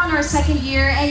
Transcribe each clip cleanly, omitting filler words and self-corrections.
on our second year, and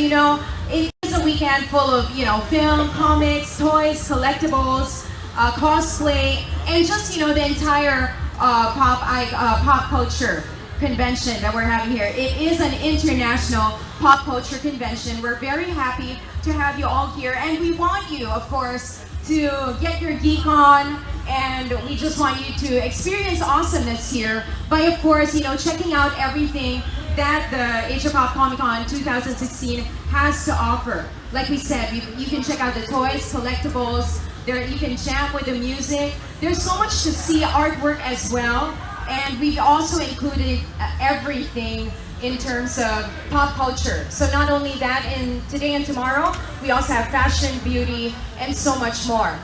it is a weekend full of film, comics, toys, collectibles, cosplay, and just the entire pop culture convention that we're having here. It is an international pop culture convention. We're very happy to have you all here, and we want you, of course, to get your geek on, and we just want you to experience awesomeness here by, of course, checking out everything that the Asia Pop Comic Con 2016 has to offer. Like we said, you can check out the toys, collectibles, you can jam with the music. There's so much to see, artwork as well, and we've also included everything in terms of pop culture. So not only that, in today and tomorrow, we also have fashion, beauty, and so much more.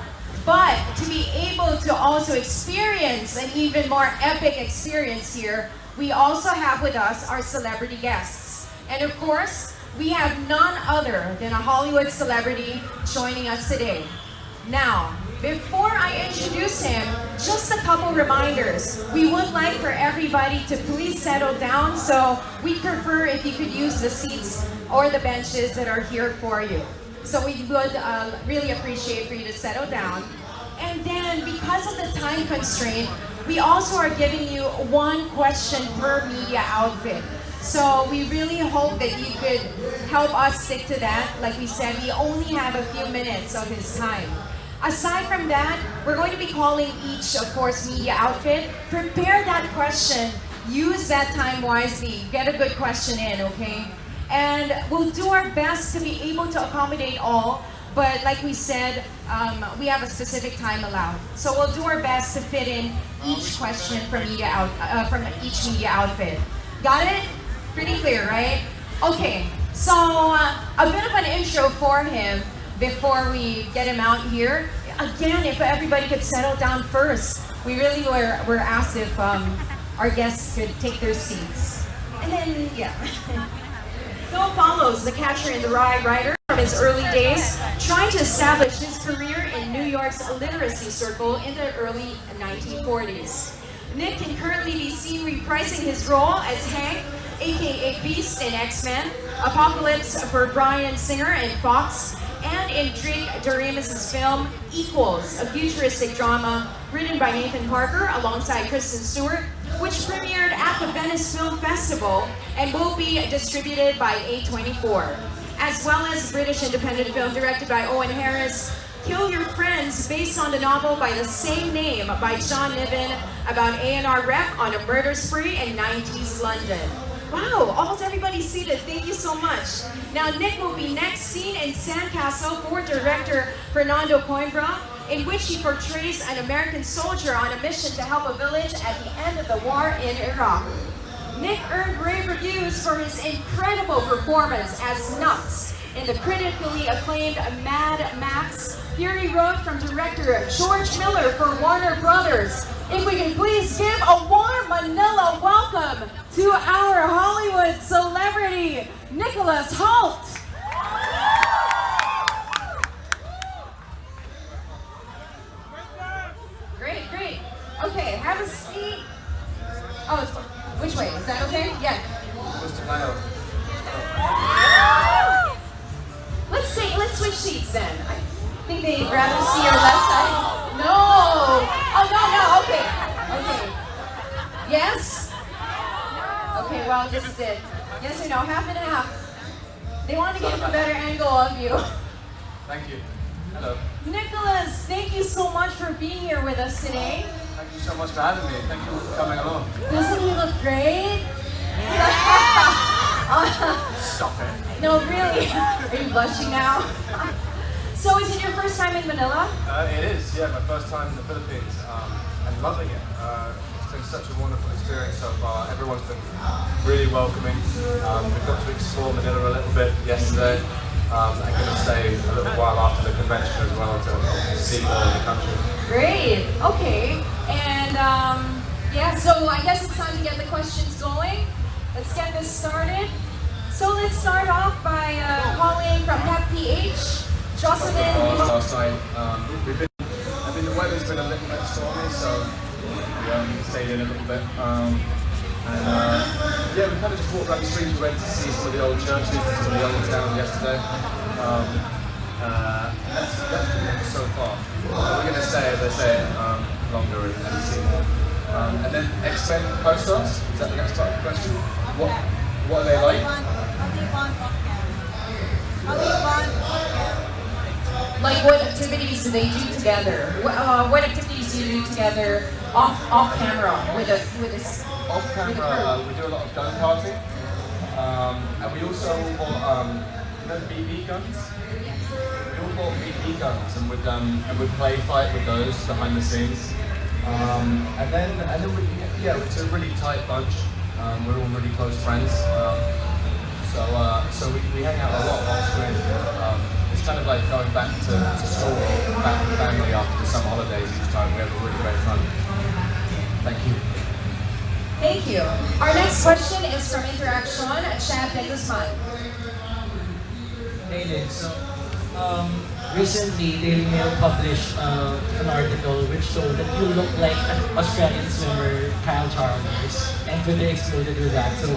But to be able to also experience an even more epic experience here, we also have with us our celebrity guests. And of course, we have none other than a Hollywood celebrity joining us today. Now, before I introduce him, just a couple reminders. We would like for everybody to please settle down, so we prefer if you could use the seats or the benches that are here for you. So we would really appreciate for you to settle down. And then, because of the time constraint, we also are giving you one question per media outfit. So we really hope that you could help us stick to that. Like we said, we only have a few minutes of his time. Aside from that, we're going to be calling each, of course, media outfit. Prepare that question, use that time wisely, get a good question in, okay? And we'll do our best to be able to accommodate all, but like we said, we have a specific time allowed. So we'll do our best to fit in each question from each media outfit. Got it? Pretty clear, right? Okay, so a bit of an intro for him before we get him out here. Again, if everybody could settle down first. We really were asked if our guests could take their seats. And then, yeah. Phil follows the catcher in the rye writer from his early days, trying to establish his career in New York's literacy circle in the early 1940s. Nick can currently be seen reprising his role as Hank, aka Beast in X-Men, Apocalypse for Bryan Singer in Fox, and in Drake Doremus' film Equals, a futuristic drama written by Nathan Parker alongside Kristen Stewart, which premiered at the Venice Film Festival and will be distributed by A24, as well as British independent film directed by Owen Harris, Kill Your Friends, based on the novel by the same name by John Niven about A&R rep on a murder spree in 90s London. Wow, almost everybody's seated. Thank you so much. Now, Nick will be next seen in Sandcastle for director Fernando Coimbra, in which he portrays an American soldier on a mission to help a village at the end of the war in Iraq. Nick earned rave reviews for his incredible performance as Nuts in the critically acclaimed Mad Max Fury Road from director George Miller for Warner Brothers. If we can please give a warm Manila welcome to our Hollywood celebrity, Nicholas Hoult. Great, great. Okay, have a seat. Oh, which way? Is that okay? Yeah. Let's switch seats then. I think they'd rather see your left side. No. Oh no. Okay. Okay. Yes. Okay. Well, this is it. Yes or no? Half and half. They want to get a better angle of you. Thank you. Hello. Nicholas, thank you so much for being here with us today. Thank you so much for having me. Thank you for coming along. Doesn't he look great? Stop it. No, really. Are you blushing now? So is it your first time in Manila? It is, yeah, my first time in the Philippines. I'm loving it. It's been such a wonderful experience so far. Everyone's been really welcoming. We've got to explore Manila a little bit yesterday. I'm going to stay a little while after the convention as well to see more of the country. Great. Okay. And yeah, so I guess it's time to get the questions going. Let's get this started. So let's start off by calling from PEP-PH, Jocelyn. Last night, the weather's been a little bit stormy, so we stayed in a little bit. Yeah, we kind of just walked around the streets. We went to see some of the old churches and some of the old town yesterday. That's been it so far. We're going to stay, as I say, longer and see more. And then X-Men co-stars, is that the next part of the question? What are they like? Like what activities do they do together? What activities do you do together off camera with this? Off camera, we do a lot of gun karting, and we also bought BB guns. We all bought BB guns and would play fight with those behind the scenes. And then it's a really tight bunch. We're all really close friends. So we hang out a lot off screen. It's kind of like going back to school or back with family after some holidays each time. We have a really great fun. Thank you. Thank you. Our next question is from Interaction, Chad Guzman. Hey Lynn, so recently Daily Mail published an article which showed that you look like an Australian swimmer, Kyle Chalmers, and Twitter exploded with that. So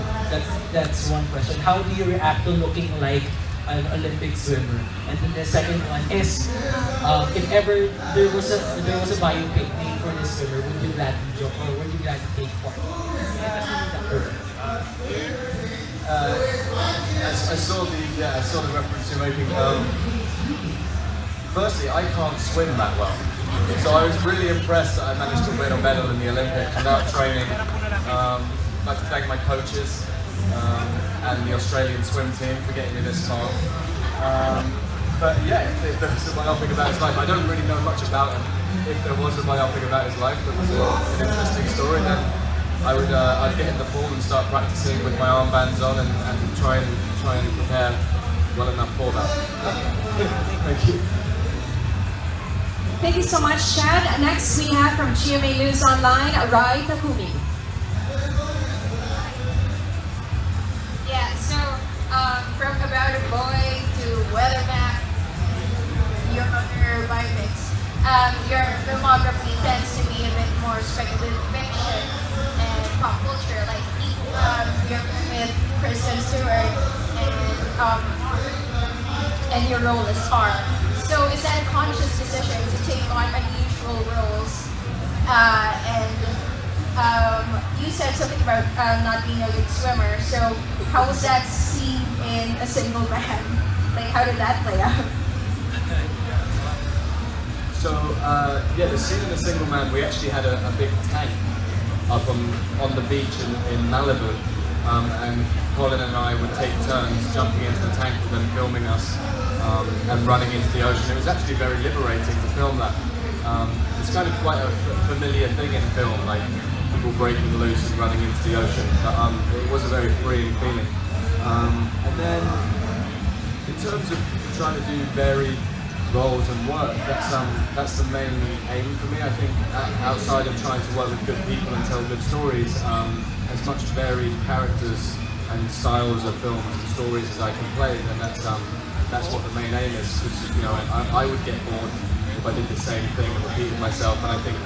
that's one question. How do you react to looking like an Olympic swimmer? And then the second one is, if ever there was a biopic made for this swimmer, would you gladly join or would you gladly take part? I saw the reference you're making. Firstly, I can't swim that well, so I was really impressed that I managed to win a medal in the Olympics without training. I'd like to thank my coaches and the Australian swim team for getting me this far. But yeah, if there was a biopic about his life, I don't really know much about him. If there was a biopic about his life that was an interesting story, then I'd get in the pool and start practicing with my armbands on and try and prepare well enough for that. Thank you. Thank you so much, Chad. Next we have from GMA News Online, Rai Takumi. Yeah, so from About a Boy to Weatherman, your other biopics, your filmography tends to be a bit more speculative fiction and pop culture, like you're with Kristen Stewart and your role as Tar. So is that a conscious decision to take on unusual roles? You said something about not being a good swimmer. So how was that seen in A Single Man? Like how did that play out? So the scene in A Single Man, we actually had a big tank up on the beach in Malibu, and Colin and I would take turns jumping into the tank with them filming us and running into the ocean. It was actually very liberating to film that. It's kind of quite a familiar thing in film, like people breaking loose and running into the ocean, but it was a very freeing feeling. And then in terms of trying to do varied roles and work, that's the main aim for me. I think outside of trying to work with good people and tell good stories, as much varied characters and styles of films and stories as I can play, then that's what the main aim is. Because I would get bored if I did the same thing and repeated myself, and I think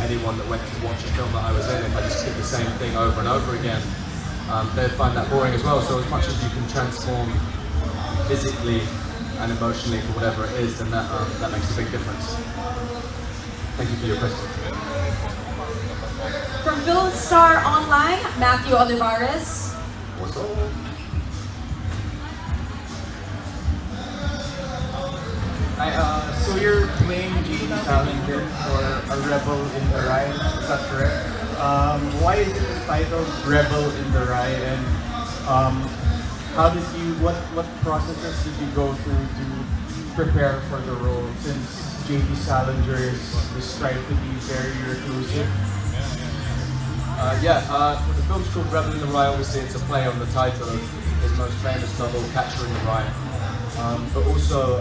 anyone that went to watch a film that I was in, if I just did the same thing over and over again, they'd find that boring as well. So as much as you can transform physically and emotionally for whatever it is, then that makes a big difference. Thank you for your question. From Film Star Online, Matthew Olivares. What's up? So you're playing J.D. Salinger for a Rebel in the Rye, is that correct? Why is it entitled Rebel in the Rye, and what processes did you go through to prepare for the role, since J.D. Salinger is described to be very reclusive? The film's called Rebel in the Rye. Obviously, it's a play on the title of his most famous novel, Catcher in the Rye. But also,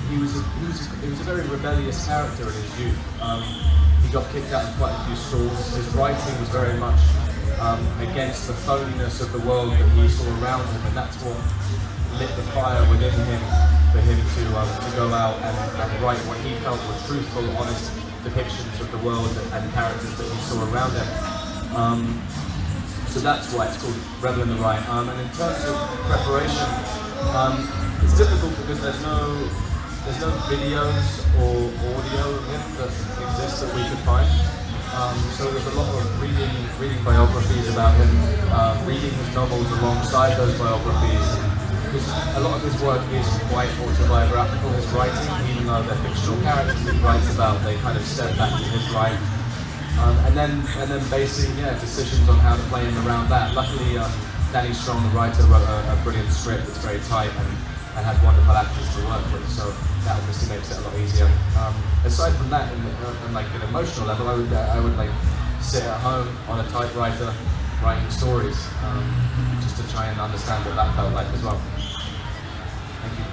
he was a very rebellious character in his youth. He got kicked out of quite a few schools. His writing was very much against the phoniness of the world that he saw around him, and that's what lit the fire within him for him to go out and write what he felt were truthful, honest depictions of the world and characters that he saw around him. So that's why it's called Rebel in the Right. And in terms of preparation, it's difficult because there's no videos or audio of him that exists that we could find. So there's a lot of reading biographies about him, reading his novels alongside those biographies. Because a lot of his work is quite autobiographical, his writing, even though they're fictional characters he writes about, they kind of step back to his life. And then basing decisions on how to play him around that. Luckily, Danny Strong, the writer, wrote a brilliant script that's very tight and had wonderful actors to work with, so that obviously makes it a lot easier. Aside from that, on like an emotional level, I would like sit at home on a typewriter writing stories, just to try and understand what that felt like as well. Thank you.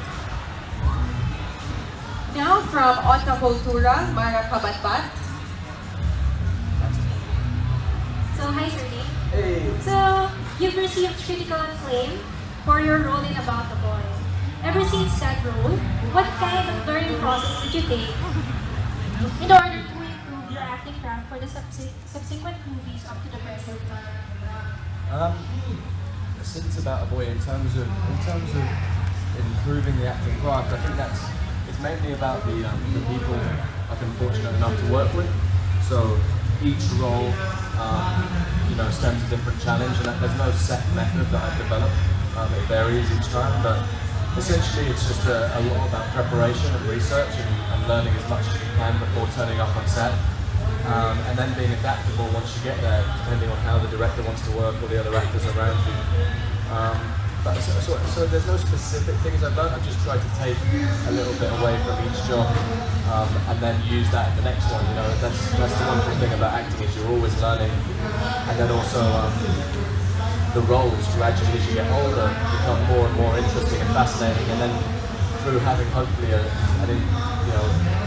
Now from Otta Kultura, Mara Kabatbat. So, hi, Sir Nick. Hey. So, you've received critical acclaim for your role in About the Boy. Ever since that role, what kind of learning process did you take in order to improve your acting craft for the subsequent movies up to the present? Since About a Boy, in terms of improving the acting craft, I think it's mainly about the people I've been fortunate enough to work with. So each role, stems a different challenge, and there's no set method that I've developed. It varies each time, but essentially it's just a lot about preparation and research and learning as much as you can before turning up on set. And then being adaptable once you get there, depending on how the director wants to work or the other actors around you. So there's no specific things I've done. I've just tried to take a little bit away from each job and then use that in the next one. That's the wonderful thing about acting, is you're always learning, and then also the roles gradually as you get older become more and more interesting and fascinating, and then through having hopefully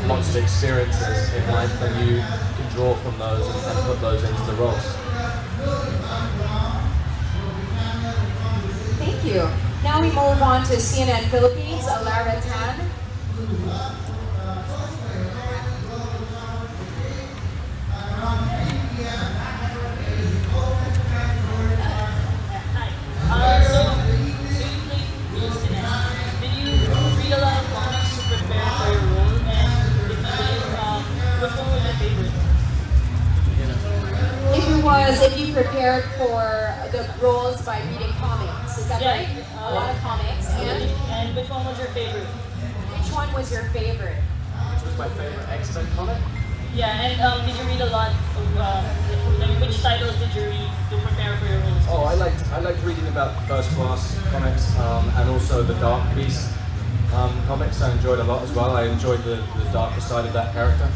lots of experiences in life, then you can draw from those and put those into the roles. Thank you. Now we move on to CNN Philippines, Lara Tan. So you played roles in it. Did you read a lot of comics to prepare for your role? And if you did, which one was your favorite? If you prepared for the roles by reading comics, is that right? A lot of comics. And which one was your favorite? Which one was your favorite? Which was my favorite X-Men comic? Yeah, and did you read a lot of, which titles did you read to prepare for your roles? Oh, I liked reading about First Class comics and also the Dark Beast comics. I enjoyed a lot as well. I enjoyed the darker side of that character.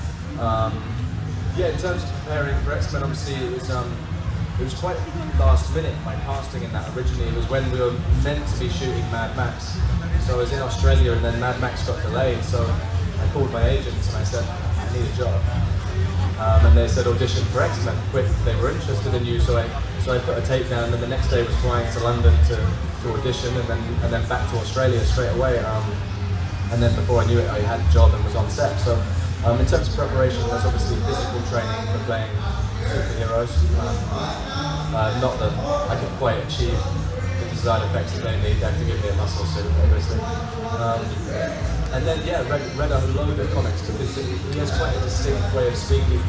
Yeah, in terms of preparing for X-Men, obviously it was quite last minute, my casting in that originally. It was when we were meant to be shooting Mad Max. So I was in Australia and then Mad Max got delayed, so I called my agents and I said, I need a job. And they said audition for X-Men, quick, they were interested in you, so I put a tape down, and the next day was flying to London to audition and then back to Australia straight away. And then before I knew it, I had a job and was on set. So in terms of preparation, there's obviously physical training for playing superheroes. Not that I could quite achieve the design effects that they need. They have to give me a muscle suit, obviously. And then, read a load of comics because he has quite a distinct way of speaking.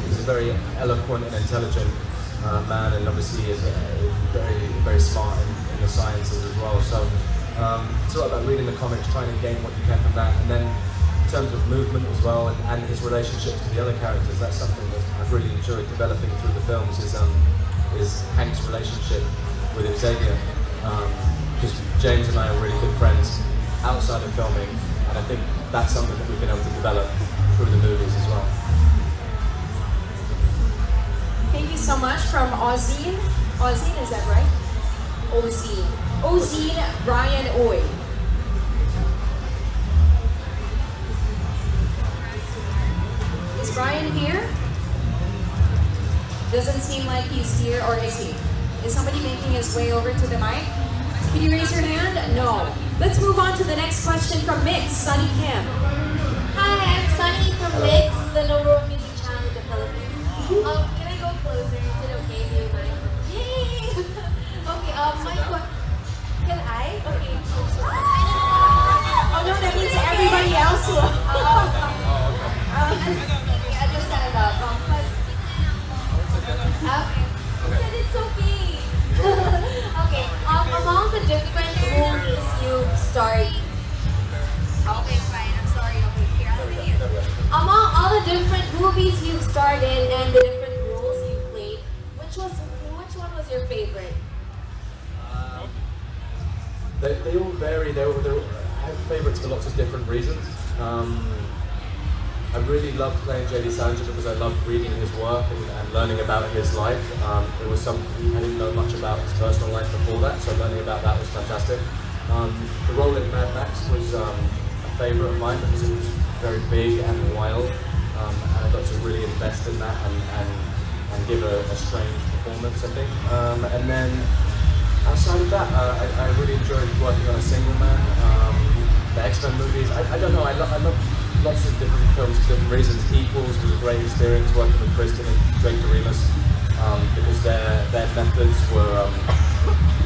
He's a very eloquent and intelligent man, and obviously he is very, very smart in the sciences as well. So it's all about reading the comics, trying to gain what you can from that, and then in terms of movement as well, and his relationships to the other characters, that's something that I've really enjoyed developing through the films, is Hank's relationship with Xavier. Because James and I are really good friends outside of filming, and I think that's something that we've been able to develop through the movies as well. Thank you so much from Ozine. Ozine, is that right? Ozine. Ozine Brian Oy. Is Brian here? Doesn't seem like he's here, or is he? Is somebody making his way over to the mic? Can you raise your hand? No. Let's move on to the next question from Mix, Sunny Kim. Hi, I'm Sunny from Mix, the number one music channel in the Philippines. Can I go closer? Is it okay if you mind? Can I? Okay. Oh no, that means everybody else will. I just stand up. Okay. I said it's okay. Okay. Among the different movies you've starred. Okay, fine. I'm sorry. Okay, here I'll say it. Among all the different movies you've starred in and the different roles you've played, which one was your favorite? They all vary. I have favourites for lots of different reasons. I really loved playing J.D. Salinger because I loved reading his work and learning about his life. It was something I didn't know much about his personal life before that, so learning about that was fantastic. The role in Mad Max was a favourite of mine because it was very big and wild, and I got to really invest in that and give a strange performance, I think. And then outside of that, I really enjoyed working on A Single Man, the X-Men movies. I don't know, I love lots of different films for different reasons. Equals was a great experience working with Kristen and Drake Doremus because their methods were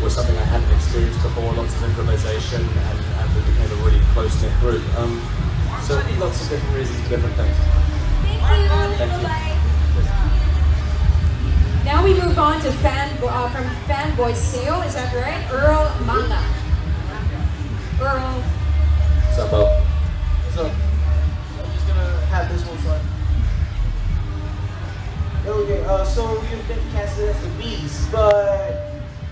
something I hadn't experienced before, lots of improvisation, and we became a really close-knit group. So lots of different reasons for different things. Thank you. Thank you. Now we move on to from Fanboy Sale, is that right? Earl Manga. Earl. What's up, Bo? So, I'm just gonna have this one slide. Okay, so you've been casted as the Beast, but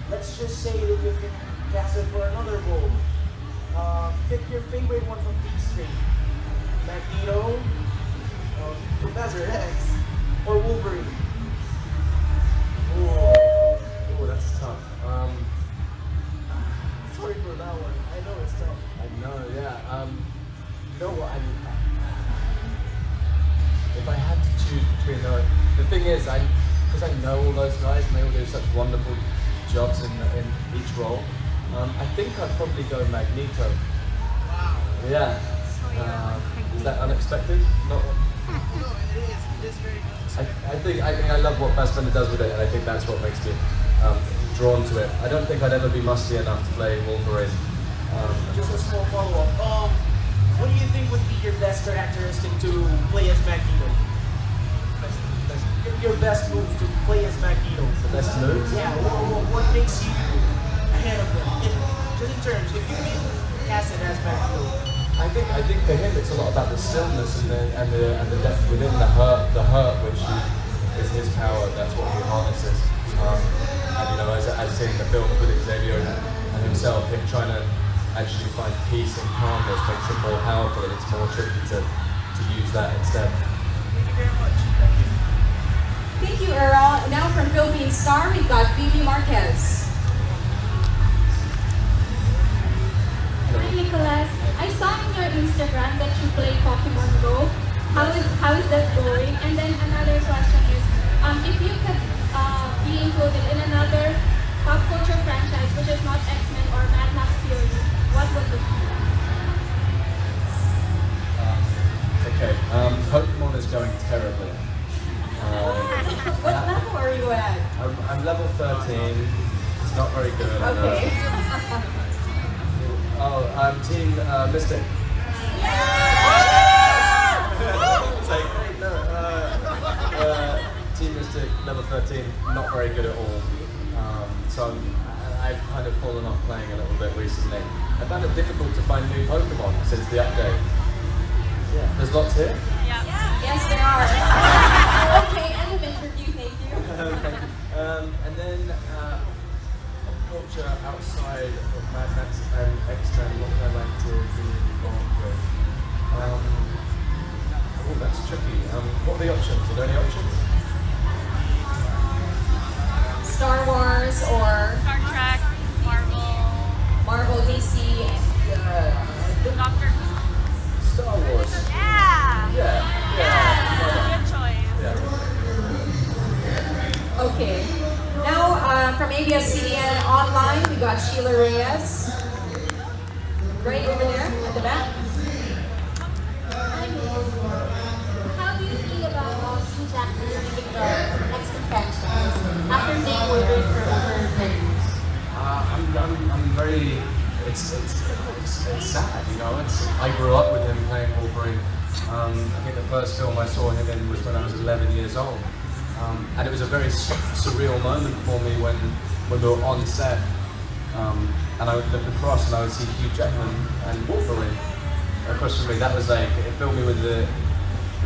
let's just say that you've been casted for another role. Pick your favorite one from these three. Magneto, Professor X, or Wolverine. Oh, that's tough. Sorry for that one. I know it's tough. I know, yeah. You know what? If I had to choose between those, the thing is, because I know all those guys and they all do such wonderful jobs in each role. I think I'd probably go Magneto. Wow. Yeah. Is that unexpected? Not. No, it is very good. I think I love what Fassbender does with it, and I think that's what makes me drawn to it. I don't think I'd ever be musty enough to play Wolverine. Just a small follow-up. What do you think would be your best characteristic to play as Magneto? Your best move to play as Magneto. The best moves? Yeah. What makes you ahead of them? Just in terms, if you get casted as Magneto. I think for him it's a lot about the stillness and the depth within the hurt which is his power. That's what he harnesses. And you know, as seen in the films with Xavier and himself, him trying to actually find peace and calmness makes it more powerful, and it's more tricky to use that instead. Thank you very much. Thank you. Thank you, Earl. Now from Philippine Star, we've got Phoebe Marquez. Hi Nicholas, I saw in your Instagram that you play Pokemon Go. How is that going? And then another question is, if you could be included in another pop culture franchise which is not X-Men or Mad Max Fury, what would it be? Okay, Pokemon is going terribly. What level are you at? I'm level 13. It's not very good. I know. Okay. Oh, I'm Team Mystic. Team Mystic, level 13, not very good at all. So I've kind of fallen off playing a little bit recently. I found it difficult to find new Pokemon since the update. Yeah. There's lots here? Yes, there are. Okay, end of interview, thank you. And then culture outside of Mad Max and X-Men, what would I like to be involved with? Oh, that's tricky. What are the options? Are there any options? Star Wars or Star Trek, Marvel, Marvel, DC. Doctor Who. Star Wars. Yeah! Yeah. Good choice. Yeah. Okay. Now, from ABS-CBN Online, we got Sheila Reyes. Right over there at the back. How do you feel about Hugh Jackman leaving the X-Men franchise after being Wolverine for over 10 years? I'm very. It's sad, you know. I grew up with him playing Wolverine. I think the first film I saw him in was when I was 11 years old, and it was a very surreal moment for me when we were on set, and I would look across and I would see Hugh Jackman and Wolverine across from me. That was like, it filled me with a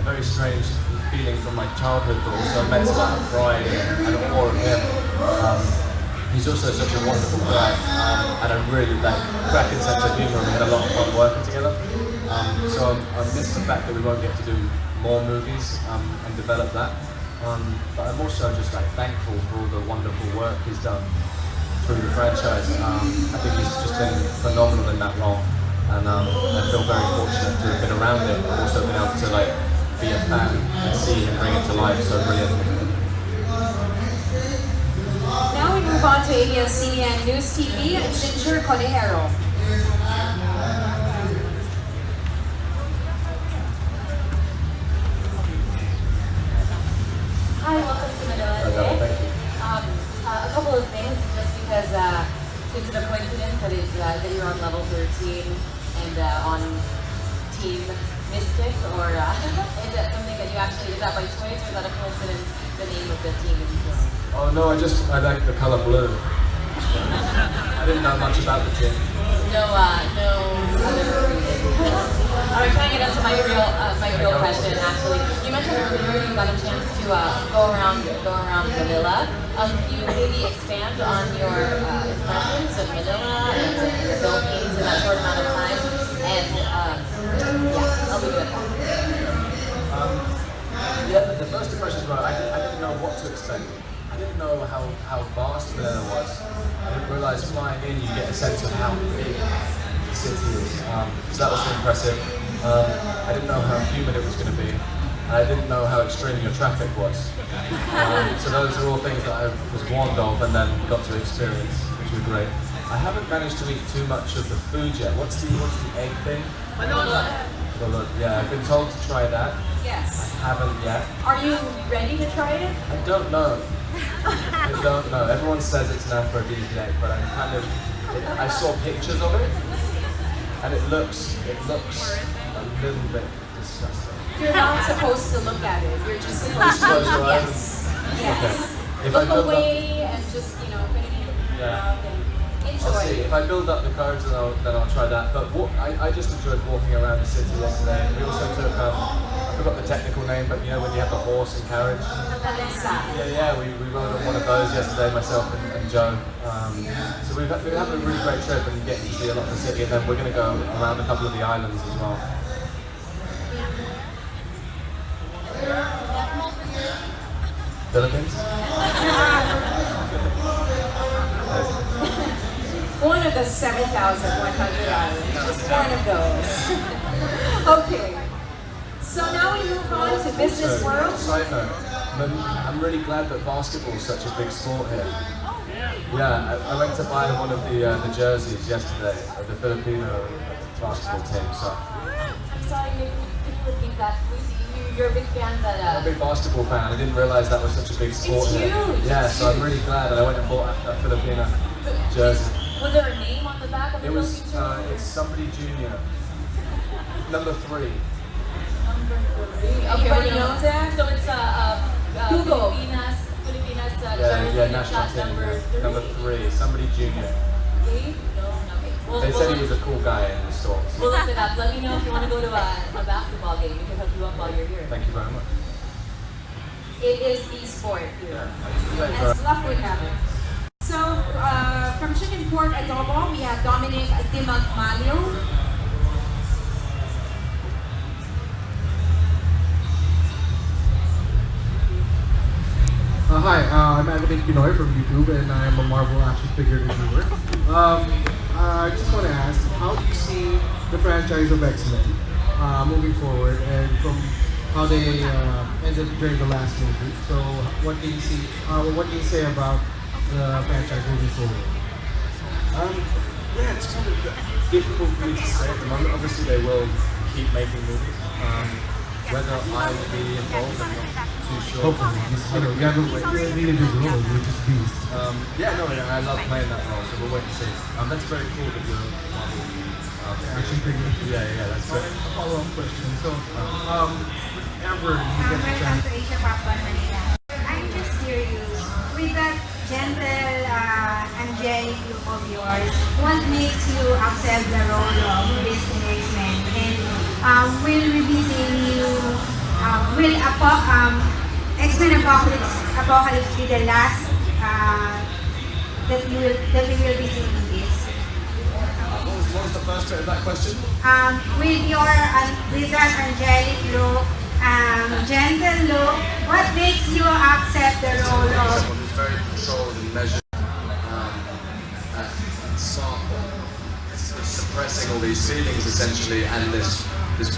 very strange feeling from my childhood, but also immense amount of pride and awe of him. He's also such a wonderful guy, and a really cracking sense of humour, and we had a lot of fun working together. So I miss the fact that we won't get to do more movies and develop that. But I'm also just thankful for all the wonderful work he's done through the franchise. I think he's just been phenomenal in that role, and I feel very fortunate to have been around it, and also been able to be a fan and see him bring it to life so brilliantly. Now we move on to ABS-CBN News TV and Ginger Conejero. Hi, welcome to Manila today. Thank you. A couple of things, just because is it a coincidence that you're on level 13 and on Team Mystic, or is that something that is that by choice, or is that a coincidence, the name of the team that you joined? Oh no, I like the colour blue. I didn't know much about the team. No other reason. Alright, trying to get into my real question. Actually, you mentioned earlier you got a chance to go around Manila. Can you maybe expand on your impressions of Manila and the Philippines in that short amount of time? And yeah, I'll leave it at that. Yeah, the first impressions were I didn't know what to expect. I didn't know how vast Manila was. I didn't realise flying in you get a sense of how big the city is. So that was impressive. I didn't know how humid it was going to be. I didn't know how extreme your traffic was. So those are all things that I was warned of and then got to experience, which were great. I haven't managed to eat too much of the food yet. What's the egg thing? Balot. Yeah, I've been told to try that. Yes. I haven't yet. Are you ready to try it? I don't know. I don't know. Everyone says it's an aphrodisiac, but I saw pictures of it, and it looks a little bit disgusting. You're not supposed to look at it. You're just supposed to Close your eyes. Yes. If I Look build away and just, put it in your mouth and I'll see. enjoy. If I build up the courage, then I'll try that. But I just enjoyed walking around the city yesterday. We also took, I forgot the technical name, but you know when you have the horse and carriage? Yeah, we rode on one of those yesterday, myself and Joe. So we've had a really great trip and getting to see a lot of the city, and then we're going to go around a couple of the islands as well. Philippines? One of the 7,100 islands. Just one of those. Okay. So now we move on to business world. Side note, I'm really glad that basketball is such a big sport here. Yeah, I went to buy one of the jerseys yesterday of the Filipino basketball team. So I'm sorry, maybe could you repeat that, please? You're a big fan that... I'm a big basketball fan. I didn't realize that was such a big sport It's here. huge. Yeah, It's so I'm huge. really glad that I went and bought that Filipino jersey. Was there a name on the back of the It was, Philippine jersey? it's somebody junior. Number 3. Number 3. Anybody knows that? So it's Google. Filipinas Yeah, jersey, national shot team. number 3. Number 3, somebody junior. Okay? No, okay. They said he was a cool guy in the store. We'll look it up. Let me know if you want to go to a basketball game. We can hook you up while you're here. Thank you very much. It is e-sport here. I used to play for- As luck would have it. So, from Chicken Pork Adobo, we have Dominic Dimagmalio. Hi, I'm Anthony Pinoy from YouTube, and I'm a Marvel action figure reviewer. I just want to ask, how do you see the franchise of X-Men moving forward, and from how they ended during the last movie? So, what do you see? What do you say about the franchise moving forward? Yeah, it's kind of difficult for me to say at the moment. Obviously, they will keep making movies. Whether I will be involved, I'm not too sure. Hopefully, you have a really good role, which is Beast. Yeah, no, I love playing that role, so we'll wait and see. That's very cool that you're Marvel. Action figure. Yeah, that's great. A follow-up question. So, whenever you get the Welcome chance, to Asia Popcon Manila. I'm just curious, with that gentle, angelic look of yours, what makes you accept the role of this X-Men? And will we be seeing you, X-Men Apocalypse be the last that we will be seeing this? What was the first bit of that question? With that angelic look, gentle look, what makes you accept the role of? Someone who's very controlled and measured, and soft, suppressing all these feelings essentially, and this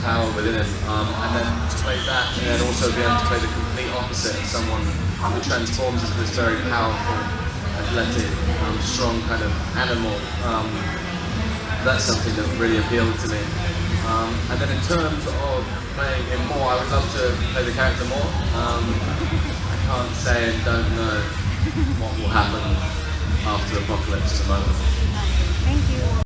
power within him, and then to play that, and then also be able to play the complete opposite of someone who transforms into this very powerful, athletic, strong kind of animal. That's something that really appealed to me. And then in terms of playing him more, I would love to play the character more. I can't say and don't know what will happen after Apocalypse at the moment. Thank you.